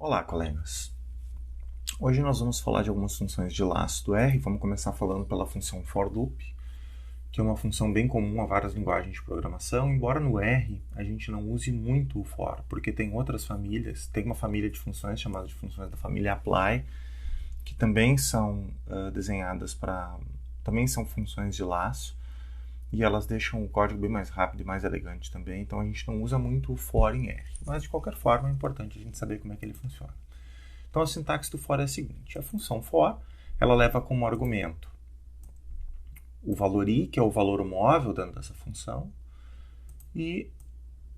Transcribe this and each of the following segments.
Olá, colegas. Hoje nós vamos falar de algumas funções de laço do R. Vamos começar falando pela função for loop, que é uma função bem comum a várias linguagens de programação, embora no R a gente não use muito o for, porque tem outras famílias, tem uma família de funções chamada de funções da família apply, que também são desenhadas para... também são funções de laço, e elas deixam o código bem mais rápido e mais elegante também, então a gente não usa muito o for em R. Mas, de qualquer forma, é importante a gente saber como é que ele funciona. Então, a sintaxe do for é a seguinte. A função for, ela leva como argumento o valor i, que é o valor móvel dentro dessa função, e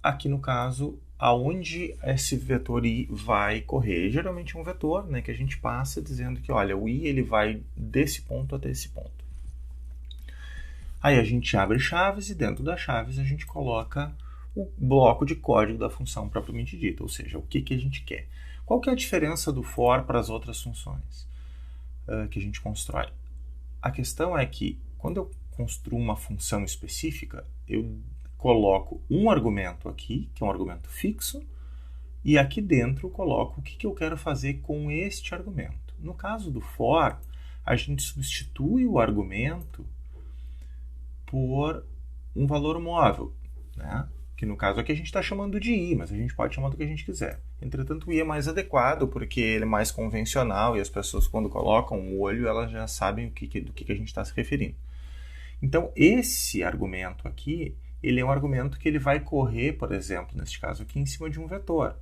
aqui no caso, aonde esse vetor i vai correr. Geralmente é um vetor, né, que a gente passa dizendo que, olha, o i ele vai desse ponto até esse ponto. Aí a gente abre chaves e dentro das chaves a gente coloca o bloco de código da função propriamente dita, ou seja, o que a gente quer. Qual que é a diferença do for para as outras funções que a gente constrói? A questão é que quando eu construo uma função específica, eu coloco um argumento aqui, que é um argumento fixo, e aqui dentro eu coloco o que eu quero fazer com este argumento. No caso do for, a gente substitui o argumento por um valor móvel, né? Que no caso aqui a gente está chamando de i, mas a gente pode chamar do que a gente quiser. Entretanto, o i é mais adequado porque ele é mais convencional e as pessoas, quando colocam o olho, elas já sabem do que a gente está se referindo. Então, esse argumento aqui, ele é um argumento que ele vai correr, por exemplo, neste caso aqui, em cima de um vetor.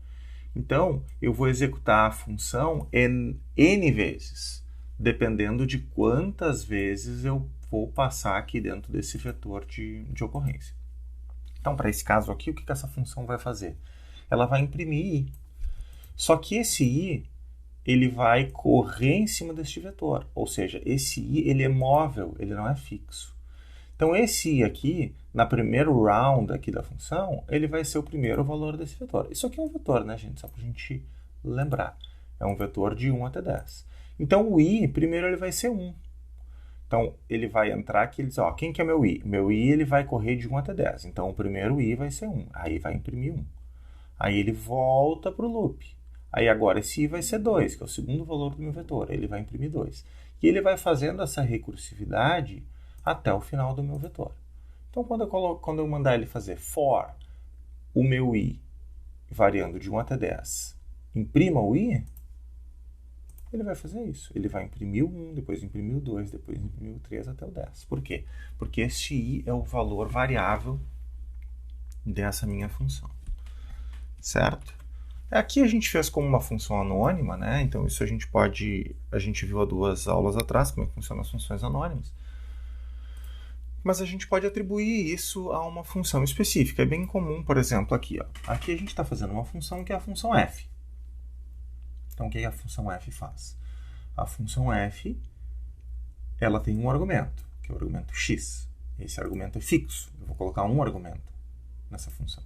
Então, eu vou executar a função n vezes, dependendo de quantas vezes eu vou passar aqui dentro desse vetor de ocorrência. Então, para esse caso aqui, o que essa função vai fazer? Ela vai imprimir i. Só que esse i, ele vai correr em cima deste vetor. Ou seja, esse i, ele é móvel, ele não é fixo. Então, esse i aqui, na primeiro round aqui da função, ele vai ser o primeiro valor desse vetor. Isso aqui é um vetor, né, gente? Só para a gente lembrar. É um vetor de 1 até 10. Então, o i, primeiro, ele vai ser 1. Então, ele vai entrar aqui e diz, ó, quem que é meu i? Meu i, ele vai correr de 1 até 10. Então, o primeiro i vai ser 1. Aí, vai imprimir 1. Aí, ele volta para o loop. Aí, agora, esse i vai ser 2, que é o segundo valor do meu vetor. Ele vai imprimir 2. E ele vai fazendo essa recursividade até o final do meu vetor. Então, quando eu mandar ele fazer for o meu i variando de 1 até 10, imprima o i, ele vai fazer isso. Ele vai imprimir o 1, depois imprimir o 2, depois imprimir o 3 até o 10. Por quê? Porque este i é o valor variável dessa minha função. Certo? Aqui a gente fez como uma função anônima, né? Então isso a gente viu há 2 aulas atrás como é que funcionam as funções anônimas. Mas a gente pode atribuir isso a uma função específica. É bem comum, por exemplo, aqui. Ó. Aqui a gente está fazendo uma função que é a função f. Então, o que a função f faz? A função f, ela tem um argumento, que é o argumento x. Esse argumento é fixo. Eu vou colocar um argumento nessa função.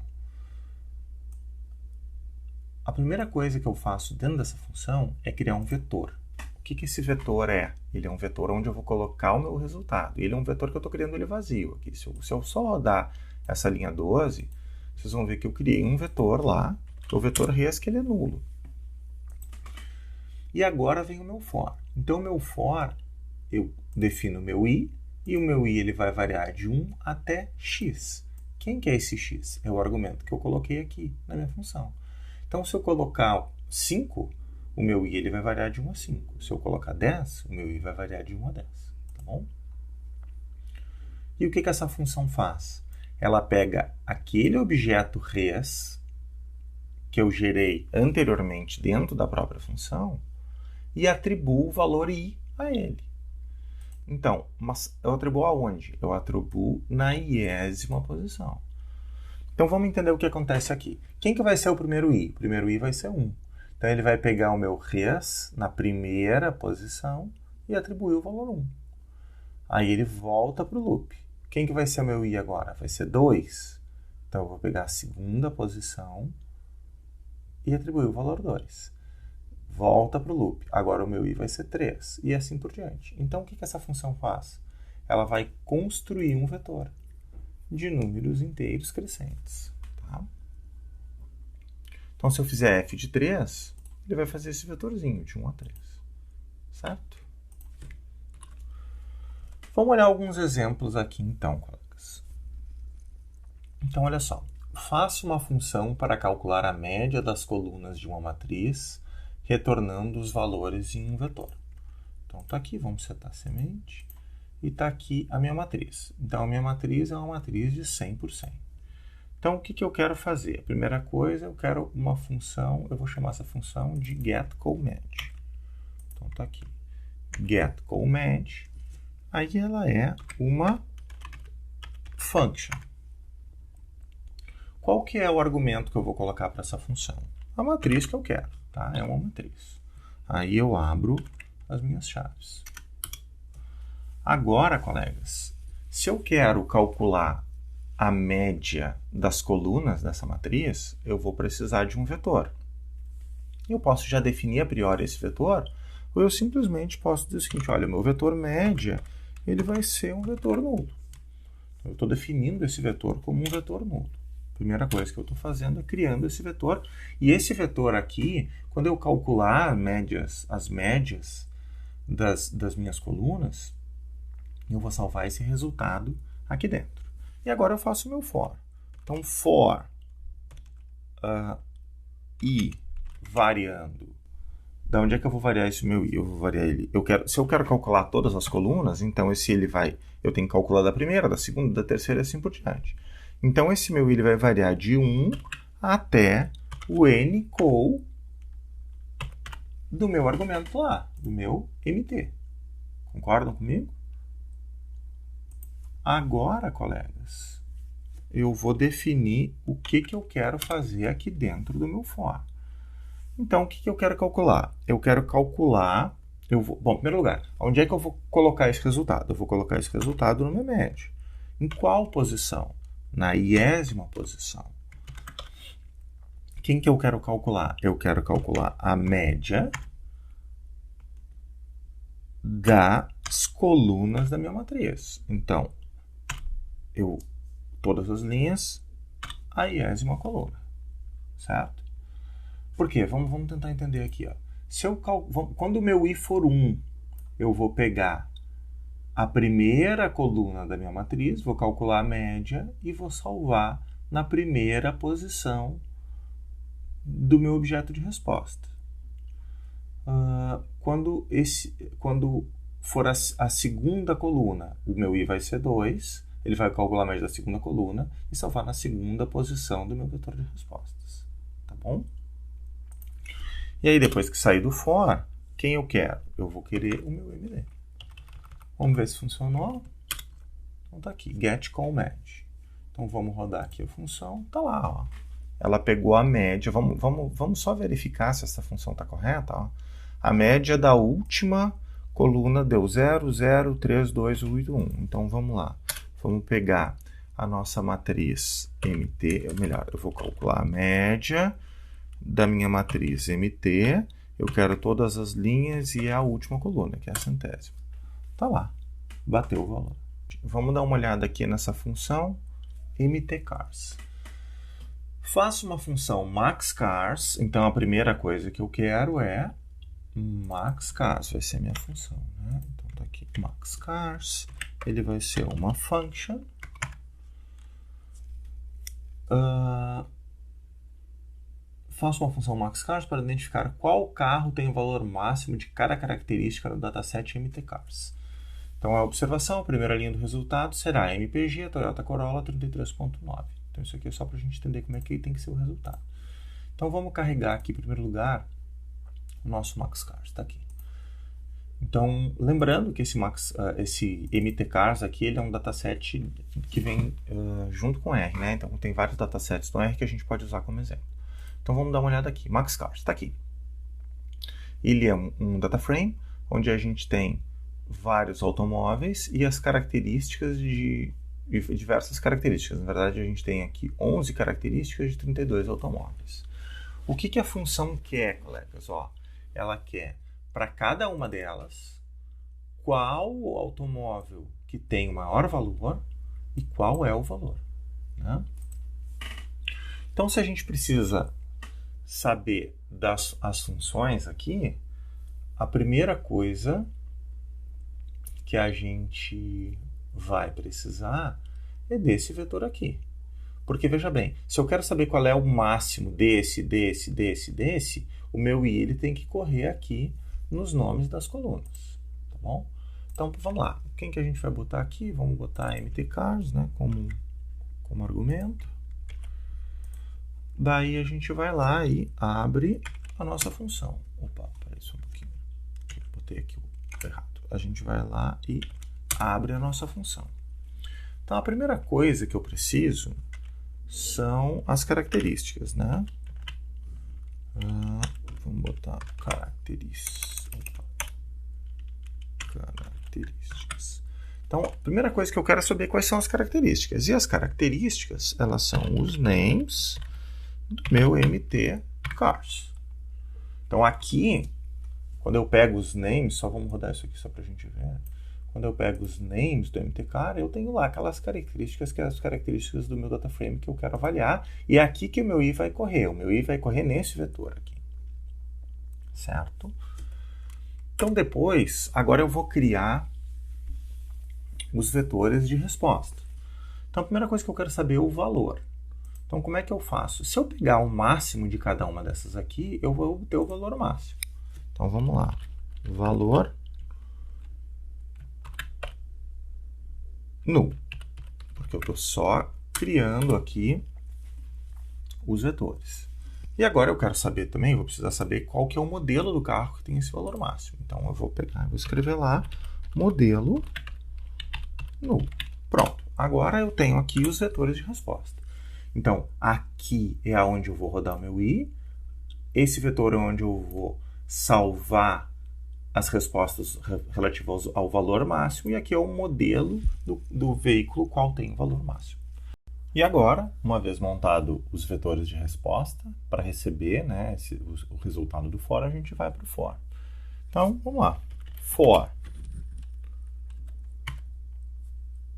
A primeira coisa que eu faço dentro dessa função é criar um vetor. O que esse vetor é? Ele é um vetor onde eu vou colocar o meu resultado. Ele é um vetor que eu estou criando ele vazio. Aqui, se eu só rodar essa linha 12, vocês vão ver que eu criei um vetor lá, o vetor res, que ele é nulo. E agora vem o meu for. Então, o meu for, eu defino o meu i, e o meu i ele vai variar de 1 até x. Quem que é esse x? É o argumento que eu coloquei aqui na minha função. Então, se eu colocar 5, o meu i ele vai variar de 1 a 5. Se eu colocar 10, o meu i vai variar de 1 a 10. Tá bom? E o que essa função faz? Ela pega aquele objeto res que eu gerei anteriormente dentro da própria função e atribuo o valor i a ele. Então, mas eu atribuo aonde? Eu atribuo na iésima posição. Então, vamos entender o que acontece aqui. Quem que vai ser o primeiro i? O primeiro i vai ser 1. Então, ele vai pegar o meu res na primeira posição e atribuir o valor 1. Aí, ele volta para o loop. Quem que vai ser o meu i agora? Vai ser 2. Então, eu vou pegar a segunda posição e atribuir o valor 2. Volta para o loop. Agora o meu i vai ser 3. E assim por diante. Então, o que essa função faz? Ela vai construir um vetor de números inteiros crescentes. Tá? Então, se eu fizer f de 3, ele vai fazer esse vetorzinho de 1 a 3, certo? Vamos olhar alguns exemplos aqui então, colegas. Então, olha só. Faça uma função para calcular a média das colunas de uma matriz, retornando os valores em um vetor. Então, está aqui, vamos setar a semente, e está aqui a minha matriz. Então, a minha matriz é uma matriz de 100%. Então, o que eu quero fazer? A primeira coisa, eu quero uma função, eu vou chamar essa função de getCoLMed. Então, está aqui, getCoLMed. Aí ela é uma function. Qual que é o argumento que eu vou colocar para essa função? A matriz que eu quero, tá? É uma matriz. Aí eu abro as minhas chaves. Agora, colegas, se eu quero calcular a média das colunas dessa matriz, eu vou precisar de um vetor. Eu posso já definir a priori esse vetor, ou eu simplesmente posso dizer o seguinte, olha, meu vetor média, ele vai ser um vetor nulo. Eu estou definindo esse vetor como um vetor nulo. A primeira coisa que eu estou fazendo é criando esse vetor. E esse vetor aqui, quando eu calcular as médias das minhas colunas, eu vou salvar esse resultado aqui dentro. E agora eu faço o meu for. Então, for i variando. Da onde é que eu vou variar esse meu i? Eu vou variar ele. Se eu quero calcular todas as colunas, então eu tenho que calcular da primeira, da segunda, da terceira e assim por diante. Então, esse meu i ele vai variar de 1 até o ncol do meu argumento lá, do meu mt. Concordam comigo? Agora, colegas, eu vou definir o que eu quero fazer aqui dentro do meu for. Então, o que eu quero calcular? Eu quero calcular... Bom, em primeiro lugar, onde é que eu vou colocar esse resultado? Eu vou colocar esse resultado no meu médio. Em qual posição? Na 10ª posição. Quem que eu quero calcular? Eu quero calcular a média das colunas da minha matriz. Então, todas as linhas, a 10ª coluna. Certo? Por quê? Vamos tentar entender aqui. Ó. Quando o meu i for 1, eu vou pegar a primeira coluna da minha matriz, vou calcular a média e vou salvar na primeira posição do meu objeto de resposta. Quando for a segunda coluna, o meu i vai ser 2, ele vai calcular a média da segunda coluna e salvar na segunda posição do meu vetor de respostas. Tá bom? E aí, depois que sair do for, quem eu quero? Eu vou querer o meu md. Vamos ver se funcionou. Então tá aqui, getCoLMed. Então vamos rodar aqui a função. Tá lá, ó. Ela pegou a média. Vamos só verificar se essa função está correta. Ó. A média da última coluna deu 0, 0, 3, 2, 8, 1. Então vamos lá. Vamos pegar a nossa matriz MT. Melhor, eu vou calcular a média da minha matriz MT. Eu quero todas as linhas e a última coluna, que é a centésima. Tá lá, bateu o valor. Vamos dar uma olhada aqui nessa função mtcars. Faço uma função maxcars, então a primeira coisa que eu quero é maxcars, vai ser a minha função. Né? Então tá aqui, maxcars, ele vai ser uma function. Faço uma função maxcars para identificar qual carro tem o valor máximo de cada característica no dataset mtcars. Então, a observação, a primeira linha do resultado será MPG, Toyota Corolla 33.9. Então, isso aqui é só para a gente entender como é que tem que ser o resultado. Então, vamos carregar aqui, em primeiro lugar, o nosso maxcars. Está aqui. Então, lembrando que esse mtcars aqui ele é um dataset que vem junto com R. Né? Então, tem vários datasets do R que a gente pode usar como exemplo. Então, vamos dar uma olhada aqui. Maxcars, está aqui. Ele é um data frame, onde a gente tem vários automóveis e as características de diversas características. Na verdade, a gente tem aqui 11 características de 32 automóveis. O que a função quer, colegas? Ó, ela quer, para cada uma delas, qual o automóvel que tem o maior valor e qual é o valor. Né? Então, se a gente precisa saber as funções aqui, a primeira coisa que a gente vai precisar é desse vetor aqui. Porque, veja bem, se eu quero saber qual é o máximo desse, o meu i ele tem que correr aqui nos nomes das colunas, tá bom? Então, vamos lá. Quem que a gente vai botar aqui? Vamos botar mtcars, né, como argumento. Daí a gente vai lá e abre a nossa função. Opa, peraí só um pouquinho. Botei aqui o errado. A gente vai lá e abre a nossa função. Então, a primeira coisa que eu preciso são as características, né? Vamos botar características. Então, a primeira coisa que eu quero é saber quais são as características. E as características, elas são os names do meu mtcars. Então, aqui, quando eu pego os names, só vamos rodar isso aqui só para a gente ver. Quando eu pego os names do mtcar, eu tenho lá aquelas características que são as características do meu data frame que eu quero avaliar. E é aqui que o meu i vai correr. O meu i vai correr nesse vetor aqui. Certo? Então, depois, agora eu vou criar os vetores de resposta. Então, a primeira coisa que eu quero saber é o valor. Então, como é que eu faço? Se eu pegar o máximo de cada uma dessas aqui, eu vou obter o valor máximo. Então, vamos lá. Valor null. Porque eu estou só criando aqui os vetores. E agora eu quero saber também, vou precisar saber qual que é o modelo do carro que tem esse valor máximo. Então, eu vou pegar, vou escrever lá, modelo null. Pronto. Agora eu tenho aqui os vetores de resposta. Então, aqui é onde eu vou rodar o meu i. Esse vetor é onde eu vou salvar as respostas relativas ao valor máximo. E aqui é o modelo do veículo qual tem o valor máximo. E agora, uma vez montado os vetores de resposta, para receber, né, o resultado do for, a gente vai para o for. Então, vamos lá. For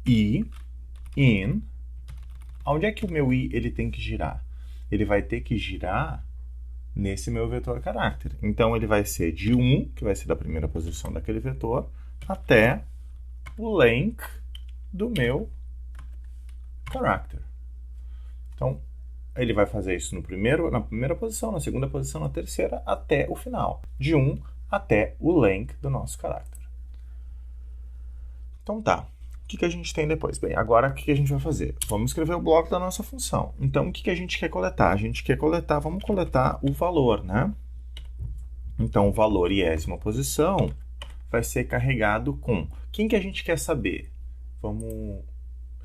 i in. Onde é que o meu i ele tem que girar? Ele vai ter que girar nesse meu vetor character. Então, ele vai ser de 1, que vai ser da primeira posição daquele vetor, até o length do meu character. Então, ele vai fazer isso na primeira posição, na segunda posição, na terceira, até o final. De 1 até o length do nosso character. Então, tá. O que a gente tem depois? Bem, agora o que a gente vai fazer? Vamos escrever o bloco da nossa função. Então, o que a gente quer coletar? A gente quer coletar, vamos coletar o valor, né? Então, o valor iésima posição vai ser carregado com... Quem que a gente quer saber? Vamos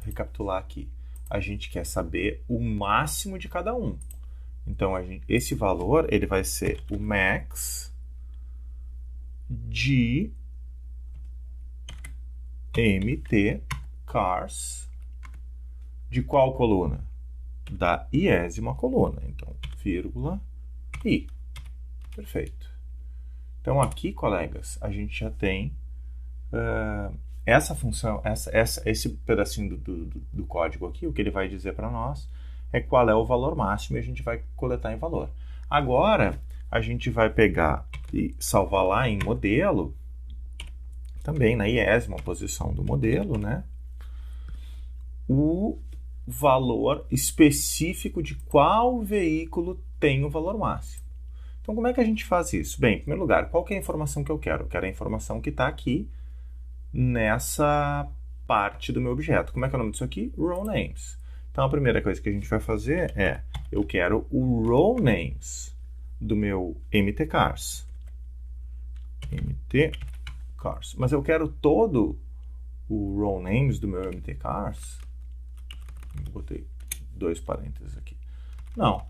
recapitular aqui. A gente quer saber o máximo de cada um. Então, esse valor ele vai ser o max de mtcars de qual coluna? Da iésima coluna. Então, vírgula i. Perfeito. Então, aqui, colegas, a gente já tem essa função, esse pedacinho do código aqui, o que ele vai dizer para nós é qual é o valor máximo e a gente vai coletar em valor. Agora, a gente vai pegar e salvar lá em modelo, também na iésima posição do modelo, né? O valor específico de qual veículo tem o valor máximo. Então, como é que a gente faz isso? Bem, em primeiro lugar, qual que é a informação que eu quero? Eu quero a informação que está aqui nessa parte do meu objeto. Como é que é o nome disso aqui? Row names. Então, a primeira coisa que a gente vai fazer é, eu quero o row names do meu mtcars. mtcars. Mas eu quero todo o row names do meu mtcars. Botei 2 parênteses aqui. Não.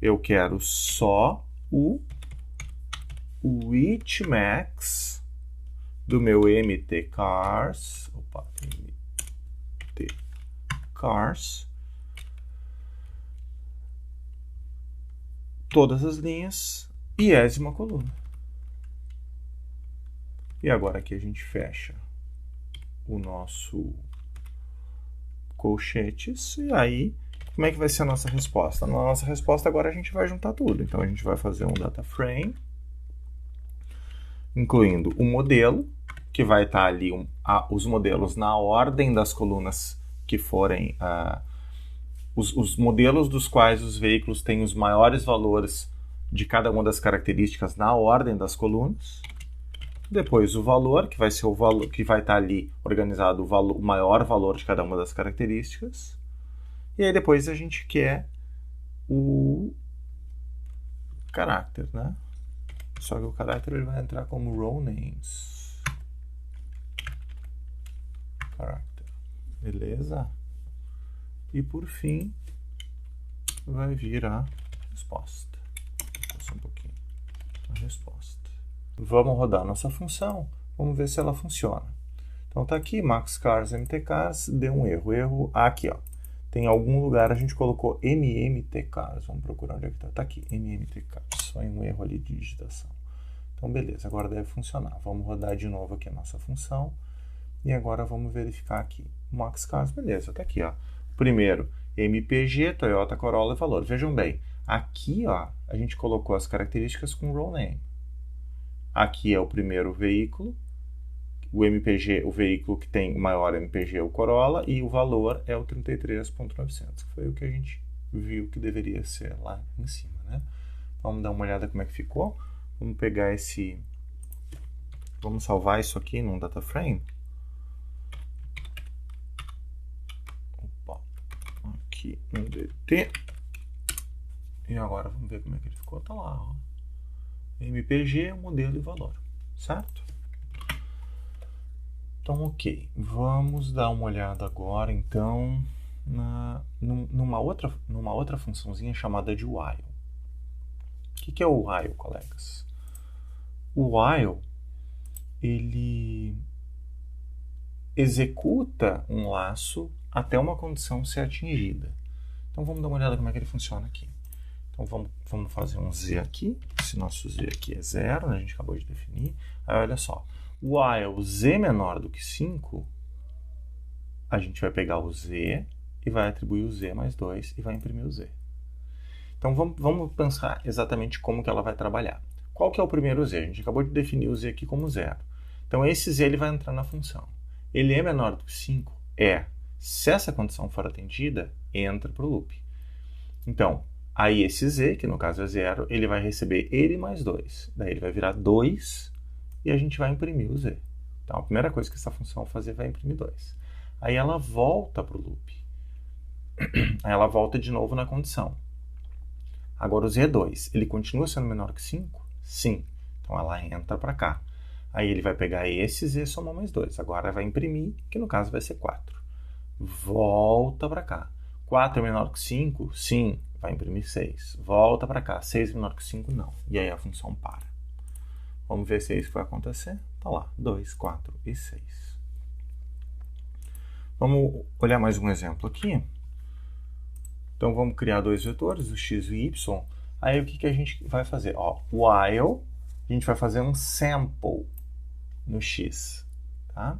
Eu quero só o each max do meu mtcars. Opa, mtcars. Todas as linhas, iésima coluna. E agora aqui a gente fecha o nosso colchetes e aí Como é que vai ser a nossa resposta? Na nossa resposta agora a gente vai juntar tudo. Então a gente vai fazer um data frame, incluindo o modelo, que vai estar ali os modelos na ordem das colunas que forem... os modelos dos quais os veículos têm os maiores valores de cada uma das características na ordem das colunas. Depois o valor, que vai ser o valor que vai estar ali organizado o maior valor de cada uma das características. E aí depois a gente quer o caráter, né? Só que o caráter ele vai entrar como row names. Caráter. Beleza? E por fim vai vir a resposta. Só um pouquinho. A resposta. Vamos rodar a nossa função. Vamos ver se ela funciona. Então tá aqui, maxcars, mtcars, deu um erro. Erro aqui, ó. Tem em algum lugar a gente colocou mmtcars. Vamos procurar onde é que tá. Tá aqui, mmtcars. Só um erro ali de digitação. Então beleza, agora deve funcionar. Vamos rodar de novo aqui a nossa função. E agora vamos verificar aqui. Maxcars, beleza, tá aqui, ó. Primeiro, MPG, Toyota Corolla e valor. Vejam bem, aqui ó, a gente colocou as características com row name. Aqui é o primeiro veículo, o MPG, o veículo que tem o maior MPG é o Corolla e o valor é o 33.900, que foi o que a gente viu que deveria ser lá em cima, né? Vamos dar uma olhada como é que ficou. Vamos pegar esse... Vamos salvar isso aqui num data frame. Aqui no DT. E agora vamos ver como é que ele ficou. Tá lá, ó. MPG, modelo e valor. Certo? Então, ok. Vamos dar uma olhada agora, então, numa outra funçãozinha chamada de while. O que é o while, colegas? O while, ele executa um laço até uma condição ser atingida. Então vamos dar uma olhada como é que ele funciona aqui. Então vamos fazer um z aqui. Esse nosso z aqui é 0, né? A gente acabou de definir. Aí olha só, while z menor do que 5, a gente vai pegar o z e vai atribuir o z mais 2 e vai imprimir o z. Então vamos pensar exatamente como que ela vai trabalhar. Qual que é o primeiro z? A gente acabou de definir o z aqui como 0. Então esse z ele vai entrar na função. Ele é menor do que 5? É. Se essa condição for atendida, entra para o loop. Então, aí esse z, que no caso é 0, ele vai receber ele mais 2. Daí ele vai virar 2 e a gente vai imprimir o z. Então, a primeira coisa que essa função vai fazer vai imprimir 2. Aí ela volta para o loop. Aí ela volta de novo na condição. Agora o z é 2. Ele continua sendo menor que 5? Sim. Então ela entra para cá. Aí ele vai pegar esse z e somar mais 2. Agora vai imprimir, que no caso vai ser 4. Volta para cá. 4 é menor que 5? Sim. Vai imprimir 6. Volta para cá. 6 é menor que 5? Não. E aí a função para. Vamos ver se é isso que vai acontecer. Tá lá. 2, 4 e 6. Vamos olhar mais um exemplo aqui. Então vamos criar dois vetores, o x e o y. Aí o que a gente vai fazer? Ó, while, a gente vai fazer um sample no x. Tá?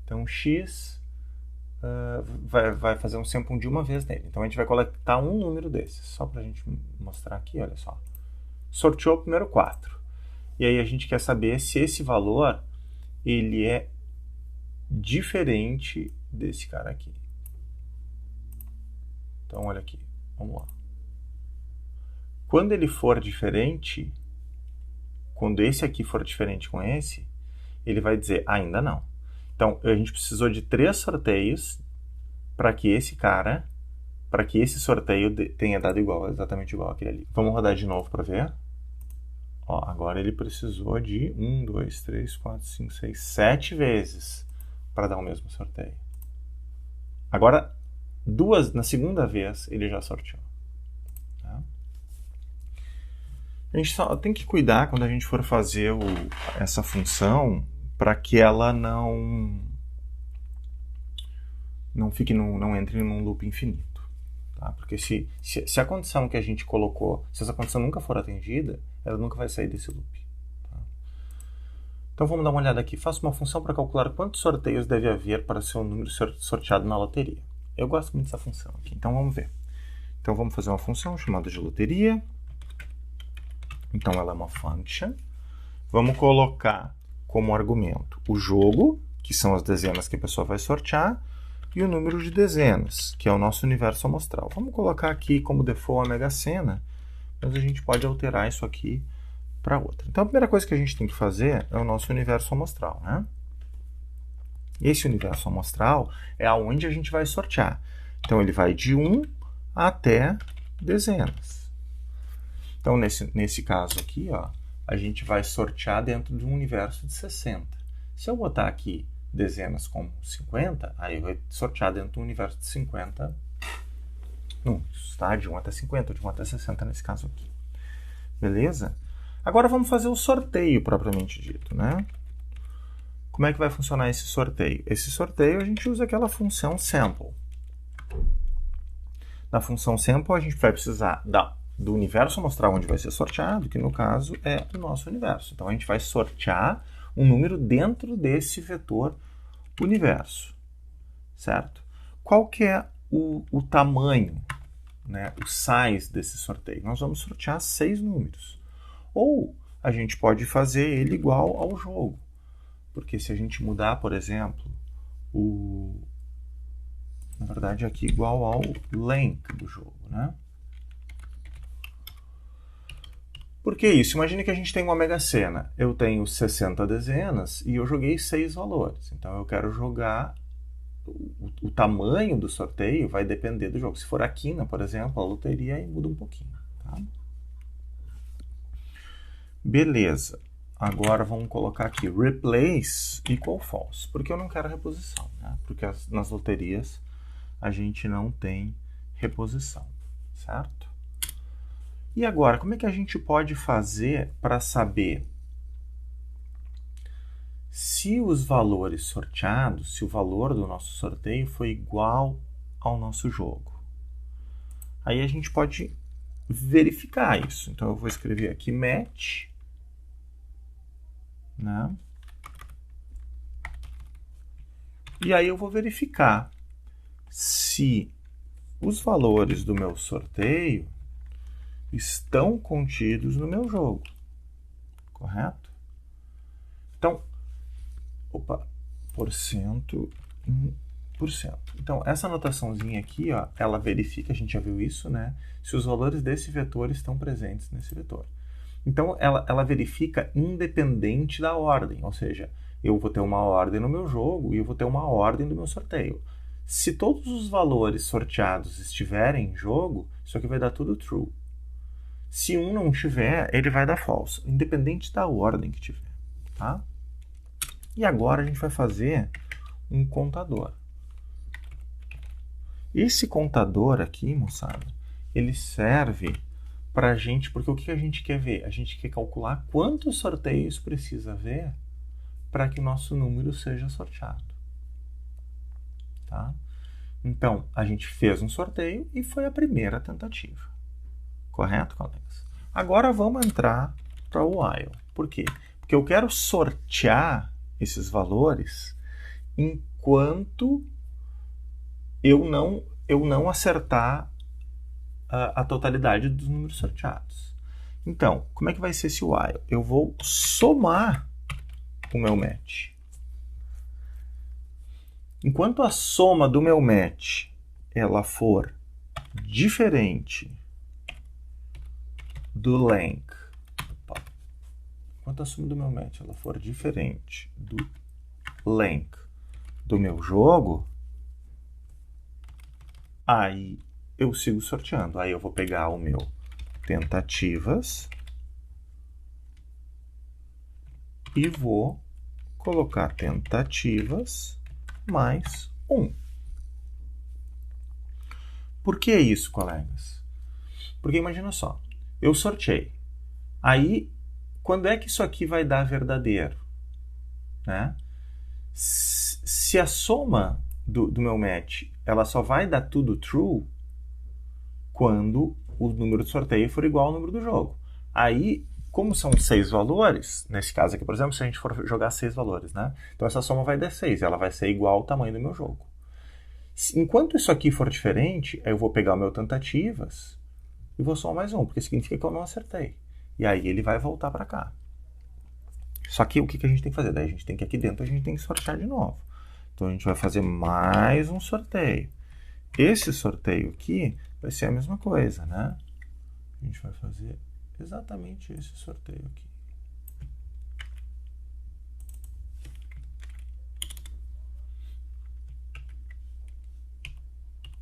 Então o x vai fazer um sample de uma vez nele. Então a gente vai coletar um número desses. Só para a gente mostrar aqui, olha só. Sorteou o primeiro 4. E aí a gente quer saber se esse valor ele é diferente desse cara aqui. Então, olha aqui, vamos lá. Quando ele for diferente, quando esse aqui for diferente com esse, ele vai dizer ainda não. Então, a gente precisou de 3 sorteios para que esse cara, para que esse sorteio tenha dado igual, exatamente igual àquele ali. Vamos rodar de novo para ver. Ó, agora ele precisou de 1, 2, 3, 4, 5, 6, 7 vezes para dar o mesmo sorteio. Agora, na segunda vez, ele já sorteou. Tá? A gente só tem que cuidar quando a gente for fazer essa função para que ela não entre num loop infinito. Tá? Porque se a condição que a gente colocou, se essa condição nunca for atendida, ela nunca vai sair desse loop. Tá? Então vamos dar uma olhada aqui. Faço uma função para calcular quantos sorteios deve haver para ser um número sorteado na loteria. Eu gosto muito dessa função aqui, então vamos ver. Então, vamos fazer uma função chamada de loteria. Então, ela é uma function. Vamos colocar como argumento o jogo, que são as dezenas que a pessoa vai sortear, e o número de dezenas, que é o nosso universo amostral. Vamos colocar aqui como default a Mega Sena, mas a gente pode alterar isso aqui para outra. Então, a primeira coisa que a gente tem que fazer é o nosso universo amostral, né? Esse universo amostral é aonde a gente vai sortear. Então, ele vai de 1 até dezenas. Então, nesse caso aqui, ó, a gente vai sortear dentro de um universo de 60. Se eu botar aqui dezenas como 50, aí vai sortear dentro de um universo de 50 números, tá? De 1 até 50, ou de 1 até 60 nesse caso aqui. Beleza? Agora vamos fazer o sorteio propriamente dito, né? Como é que vai funcionar esse sorteio? Esse sorteio a gente usa aquela função sample. Na função sample a gente vai precisar do universo amostral onde vai ser sorteado, que no caso é o nosso universo. Então a gente vai sortear um número dentro desse vetor universo, certo? Qual que é o tamanho, né, o size desse sorteio? Nós vamos sortear 6 números. Ou a gente pode fazer ele igual ao jogo. Porque se a gente mudar, por exemplo, na verdade aqui igual ao length do jogo, né? Por que isso? Imagine que a gente tem uma Mega Sena. Eu tenho 60 dezenas e eu joguei 6 valores. Então eu quero jogar... O tamanho do sorteio vai depender do jogo. Se for a quina, por exemplo, a loteria, aí muda um pouquinho. Tá? Beleza. Agora vamos colocar aqui replace equal false. Porque eu não quero reposição. Né? Porque nas loterias a gente não tem reposição. Certo? E agora, como é que a gente pode fazer para saber se os valores sorteados, se o valor do nosso sorteio foi igual ao nosso jogo? Aí a gente pode verificar isso. Então eu vou escrever aqui match, né? E aí eu vou verificar se os valores do meu sorteio estão contidos no meu jogo, correto? Então, porcento em %. Então, essa anotaçãozinha aqui, ó, ela verifica, a gente já viu isso, né? Se os valores desse vetor estão presentes nesse vetor. Então, ela verifica independente da ordem, ou seja, eu vou ter uma ordem no meu jogo e eu vou ter uma ordem do meu sorteio. Se todos os valores sorteados estiverem em jogo, isso aqui vai dar tudo true. Se um não tiver, ele vai dar false, independente da ordem que tiver, tá? E agora a gente vai fazer um contador. Esse contador aqui, moçada, ele serve para a gente, porque o que a gente quer ver? A gente quer calcular quantos sorteios precisa haver para que o nosso número seja sorteado. Tá? Então, a gente fez um sorteio e foi a primeira tentativa. Correto, colegas? Agora vamos entrar para o while. Por quê? Porque eu quero sortear esses valores enquanto eu não acertar a totalidade dos números sorteados. Então, como é que vai ser esse while? Eu vou somar o meu match. Enquanto a soma do meu match ela for diferente do length, enquanto a soma do meu match ela for diferente do length do meu jogo, aí eu sigo sorteando. Aí eu vou pegar o meu tentativas e vou colocar tentativas mais 1. Por que isso, colegas? Porque imagina só, eu sorteei. Aí, quando é que isso aqui vai dar verdadeiro? Né? Se a soma do meu match ela só vai dar tudo true quando o número de sorteio for igual ao número do jogo. Aí, como são 6 valores, nesse caso aqui, por exemplo, se a gente for jogar 6 valores, né? Então essa soma vai dar 6, ela vai ser igual ao tamanho do meu jogo. Enquanto isso aqui for diferente, eu vou pegar o meu tentativas e vou somar mais um, porque significa que eu não acertei. E aí ele vai voltar para cá. Só que o que a gente tem que fazer? Daí a gente tem que aqui dentro, a gente tem que sortear de novo. Então a gente vai fazer mais um sorteio. Esse sorteio aqui vai ser a mesma coisa, né? A gente vai fazer exatamente esse sorteio aqui.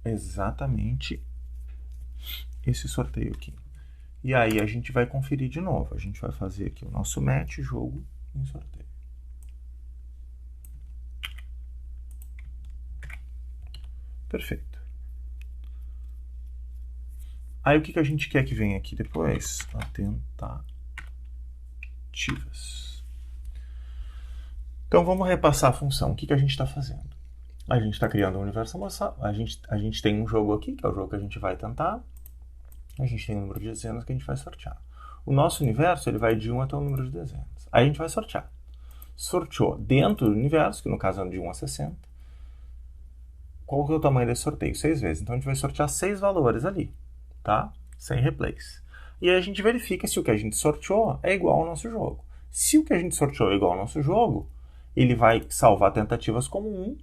Exatamente esse sorteio aqui. E aí a gente vai conferir de novo. A gente vai fazer aqui o nosso match, jogo em sorteio. Perfeito. Aí o que a gente quer que venha aqui depois? A tentativas. Então vamos repassar a função. O que a gente está fazendo? A gente está criando um universo amorçado. A gente tem um jogo aqui, que é o jogo que a gente vai tentar. A gente tem um número de dezenas que a gente vai sortear. O nosso universo ele vai de 1 até o número de dezenas. Aí a gente vai sortear. Sorteou dentro do universo, que no caso é de 1 a 60. Qual que é o tamanho desse sorteio? 6 vezes. Então a gente vai sortear 6 valores ali, tá? Sem replays. E aí a gente verifica se o que a gente sorteou é igual ao nosso jogo. Se o que a gente sorteou é igual ao nosso jogo, ele vai salvar tentativas como 1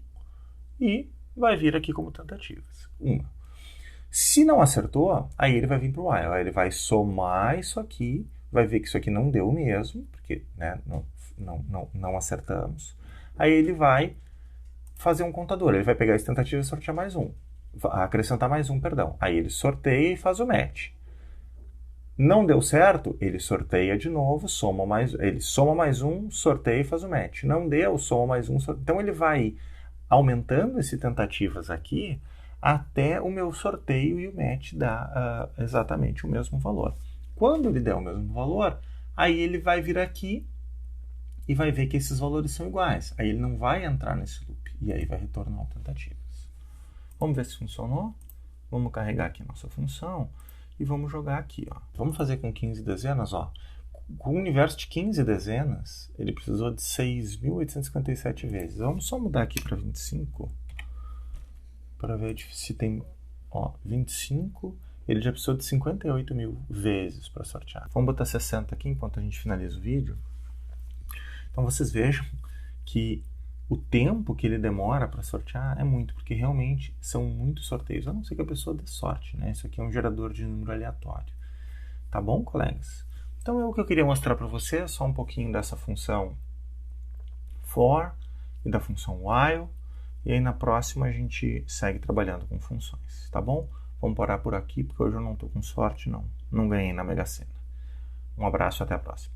e vai vir aqui como tentativas. 1. Se não acertou, aí ele vai vir para o while. Aí ele vai somar isso aqui, vai ver que isso aqui não deu mesmo, porque né, não acertamos. Aí ele vai fazer um contador. Ele vai pegar as tentativas e sortear mais um. Acrescentar mais um, perdão. Aí ele sorteia e faz o match. Não deu certo, ele sorteia de novo, ele soma mais um, sorteia e faz o match. Não deu, soma mais um, sorteia. Então ele vai aumentando essas tentativas aqui até o meu sorteio e o match dar exatamente o mesmo valor. Quando ele der o mesmo valor, aí ele vai vir aqui e vai ver que esses valores são iguais. Aí ele não vai entrar nesse loop e aí vai retornar tentativas. Vamos ver se funcionou? Vamos carregar aqui a nossa função e vamos jogar aqui. Ó. Vamos fazer com 15 dezenas. Ó. Com o universo de 15 dezenas, ele precisou de 6.857 vezes. Vamos só mudar aqui para 25 para ver se tem 25. Ele já precisou de 58 mil vezes para sortear. Vamos botar 60 aqui enquanto a gente finaliza o vídeo. Então vocês vejam que o tempo que ele demora para sortear é muito, porque realmente são muitos sorteios, a não ser que a pessoa dê sorte, né? Isso aqui é um gerador de número aleatório. Tá bom, colegas? Então é o que eu queria mostrar para vocês, só um pouquinho dessa função for e da função while, e aí na próxima a gente segue trabalhando com funções, tá bom? Vamos parar por aqui, porque hoje eu não estou com sorte, não ganhei na Mega Sena. Um abraço e até a próxima.